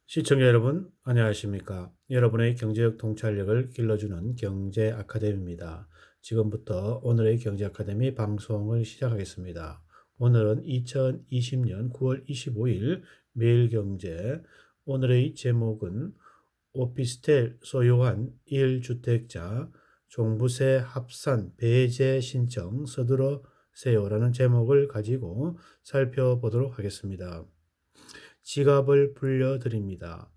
시청자 여러분, 안녕하십니까? 여러분의 경제적 통찰력을 길러주는 경제 아카데미입니다. 지금부터 오늘의 경제 아카데미 방송을 시작하겠습니다. 오늘은 2020년 9월 25일 매일경제. 오늘의 제목은 오피스텔 소유한 1주택자 종부세 합산 배제 신청 서두르세요라는 제목을 가지고 살펴보도록 하겠습니다. 지갑을 불려드립니다.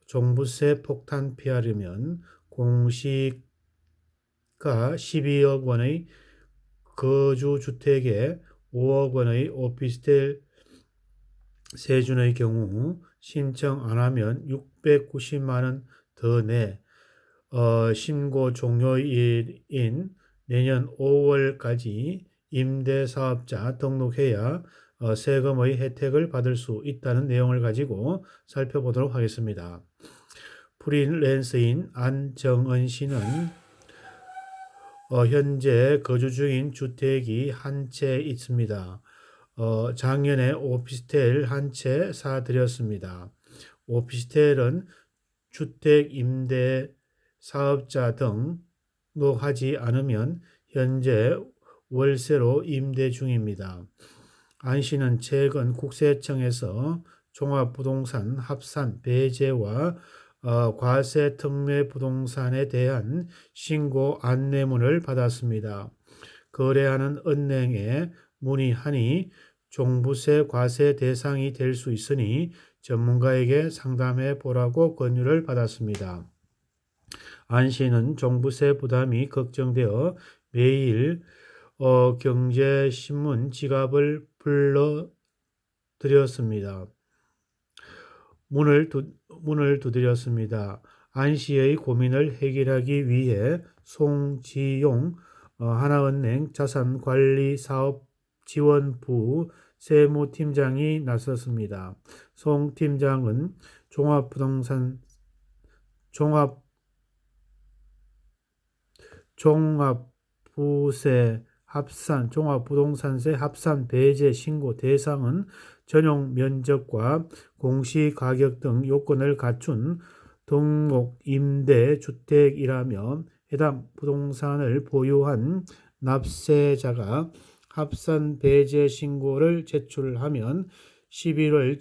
종부세 폭탄 피하려면 공시가 12억 원의 거주주택에 5억 원의 오피스텔 세준의 경우 신청 안 하면 690만 원 더 내 신고 종료일인 내년 5월까지 임대사업자 등록해야 세금의 혜택을 받을 수 있다는 내용을 가지고 살펴보도록 하겠습니다. 프리랜서인 안정은 씨는 현재 거주 중인 주택이 한 채 있습니다. 작년에 오피스텔 한 채 사들였습니다. 오피스텔은 주택 임대 사업자 등록하지 않으면 현재 월세로 임대 중입니다. 안 씨는 최근 국세청에서 종합부동산 합산 배제와 과세 특례 부동산에 대한 신고 안내문을 받았습니다. 거래하는 은행에 문의하니 종부세 과세 대상이 될 수 있으니 전문가에게 상담해 보라고 권유를 받았습니다. 안 씨는 종부세 부담이 걱정되어 매일 경제신문 지갑을 불러드렸습니다. 문을 두드렸습니다. 안 씨의 고민을 해결하기 위해 송지용 하나은행 자산관리사업지원부 세무팀장이 나섰습니다. 송 팀장은 종합부동산세 합산 배제 신고 대상은 전용 면적과 공시가격 등 요건을 갖춘 등록 임대 주택이라며 해당 부동산을 보유한 납세자가 합산 배제 신고를 제출하면 11월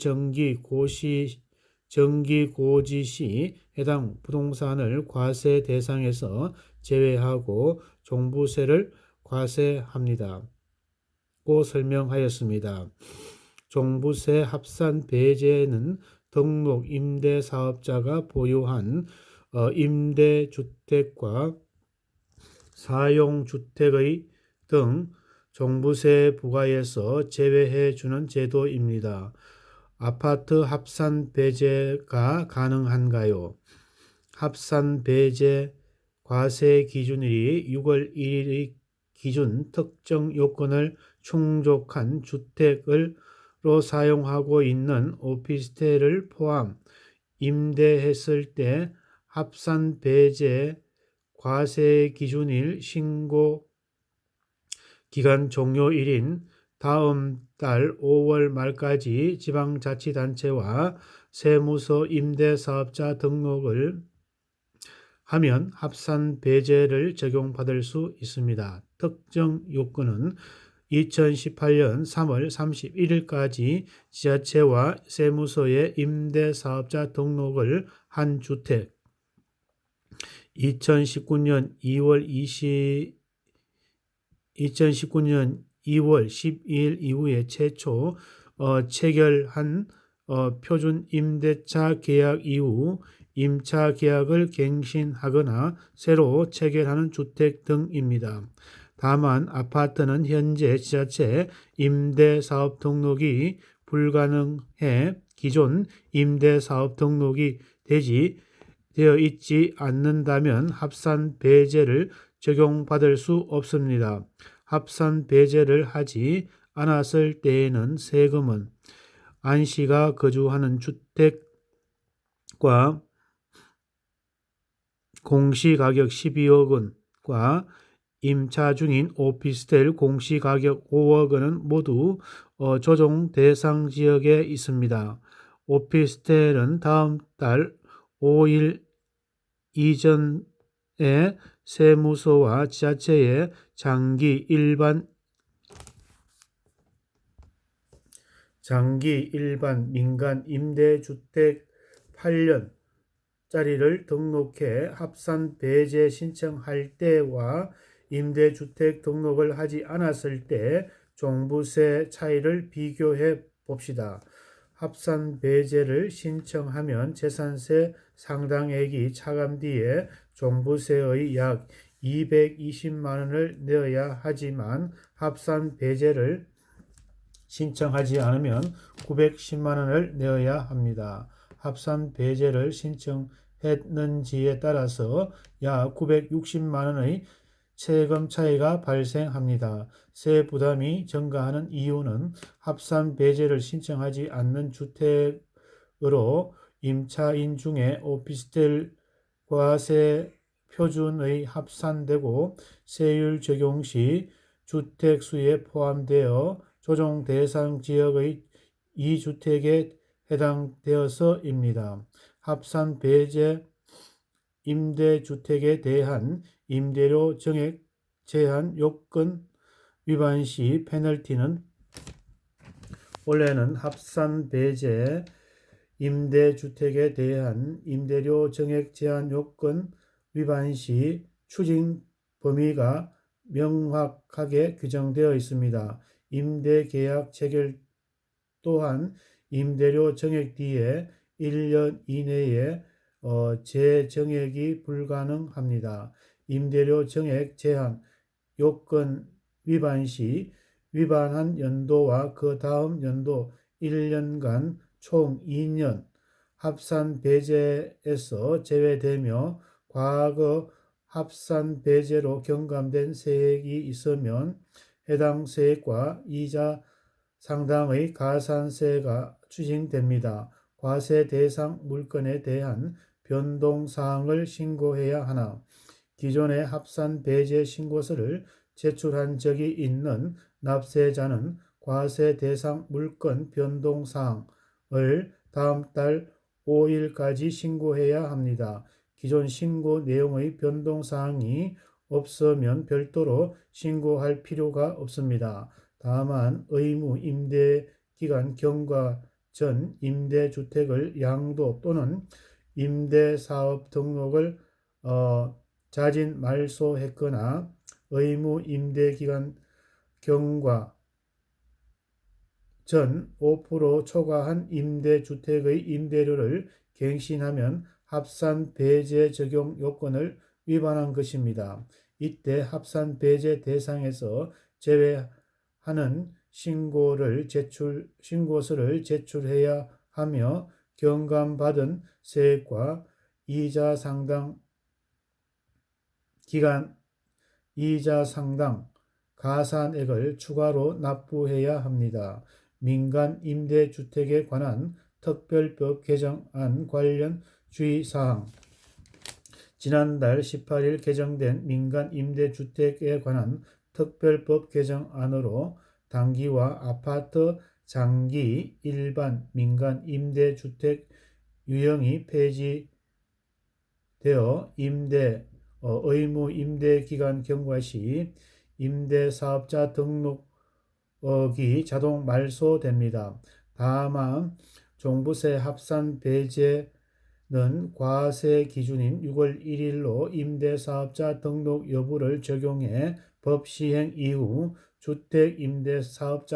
정기고지 시 해당 부동산을 과세 대상에서 제외하고 종부세를 과세합니다. 고 설명하였습니다. 종부세 합산 배제는 등록 임대사업자가 보유한 임대주택과 사용주택의 등 종부세 부과에서 제외해 주는 제도입니다. 아파트 합산 배제가 가능한가요? 합산 배제 과세 기준일이 6월 1일의 기준 특정 요건을 충족한 주택으로 사용하고 있는 오피스텔을 포함 임대했을 때 합산 배제 과세 기준일 신고 기간 종료일인 다음 달 5월 말까지 지방자치단체와 세무서 임대사업자 등록을 하면 합산 배제를 적용받을 수 있습니다. 특정 요건은 2018년 3월 31일까지 지자체와 세무서에 임대사업자 등록을 한 주택, 2019년 2월 12일 이후에 최초 체결한 표준 임대차 계약 이후 임차 계약을 갱신하거나 새로 체결하는 주택 등입니다. 다만 아파트는 현재 지자체 임대사업 등록이 불가능해 기존 임대사업 등록이 되어 있지 않는다면 합산 배제를 적용받을 수 없습니다. 합산 배제를 하지 않았을 때에는 세금은 안 씨가 거주하는 주택과 공시가격 12억 원과 임차 중인 오피스텔 공시가격 5억 원은 모두 조정 대상 지역에 있습니다. 오피스텔은 다음 달 5일 이전에 세무서와 지자체에 장기 일반 민간 임대주택 8년짜리를 등록해 합산 배제 신청할 때와 임대주택 등록을 하지 않았을 때 종부세 차이를 비교해 봅시다. 합산 배제를 신청하면 재산세 상당액이 차감 뒤에 종부세의 약 220만 원을 내어야 하지만 합산 배제를 신청하지 않으면 910만 원을 내어야 합니다. 합산 배제를 신청했는지에 따라서 약 960만 원의 세금 차이가 발생합니다. 세 부담이 증가하는 이유는 합산 배제를 신청하지 않는 주택으로 임차인 중에 오피스텔 과세 표준의 합산되고 세율 적용 시 주택수에 포함되어 조정 대상 지역의 2주택에 해당되어서입니다. 합산 배제 임대주택에 대한 임대료 정액 제한 요건 위반 시 페널티는 원래는 합산 배제 임대주택에 대한 임대료 정액 제한 요건 위반 시 추징 범위가 명확하게 규정되어 있습니다. 임대계약 체결 또한 임대료 정액 뒤에 1년 이내에 재정액이 불가능합니다. 임대료 정액 제한 요건 위반 시 위반한 연도와 그 다음 연도 1년간 총 2년 합산 배제에서 제외되며 과거 합산 배제로 경감된 세액이 있으면 해당 세액과 이자 상당의 가산세가 추징됩니다. 과세 대상 물건에 대한 변동사항을 신고해야 하나 기존의 합산 배제 신고서를 제출한 적이 있는 납세자는 과세 대상 물건 변동사항을 다음 달 5일까지 신고해야 합니다. 기존 신고 내용의 변동사항이 없으면 별도로 신고할 필요가 없습니다. 다만 의무 임대기간 경과 전 임대주택을 양도 또는 임대사업 등록을 자진 말소했거나 의무 임대기간 경과 전 5% 초과한 임대주택의 임대료를 갱신하면 합산 배제 적용 요건을 위반한 것입니다. 이때 합산 배제 대상에서 제외하는 신고서를 제출해야 하며 경감받은 세액과 이자 상당 가산액을 추가로 납부해야 합니다. 민간 임대주택에 관한 특별법 개정안 관련 주의사항 지난달 18일 개정된 민간 임대주택에 관한 특별법 개정안으로 단기와 아파트 장기 일반 민간 임대주택 유형이 폐지되어 의무 임대기간 경과 시 임대사업자 등록이 자동 말소됩니다. 다만 종부세 합산 배제는 과세 기준인 6월 1일로 임대사업자 등록 여부를 적용해 법 시행 이후 주택임대사업자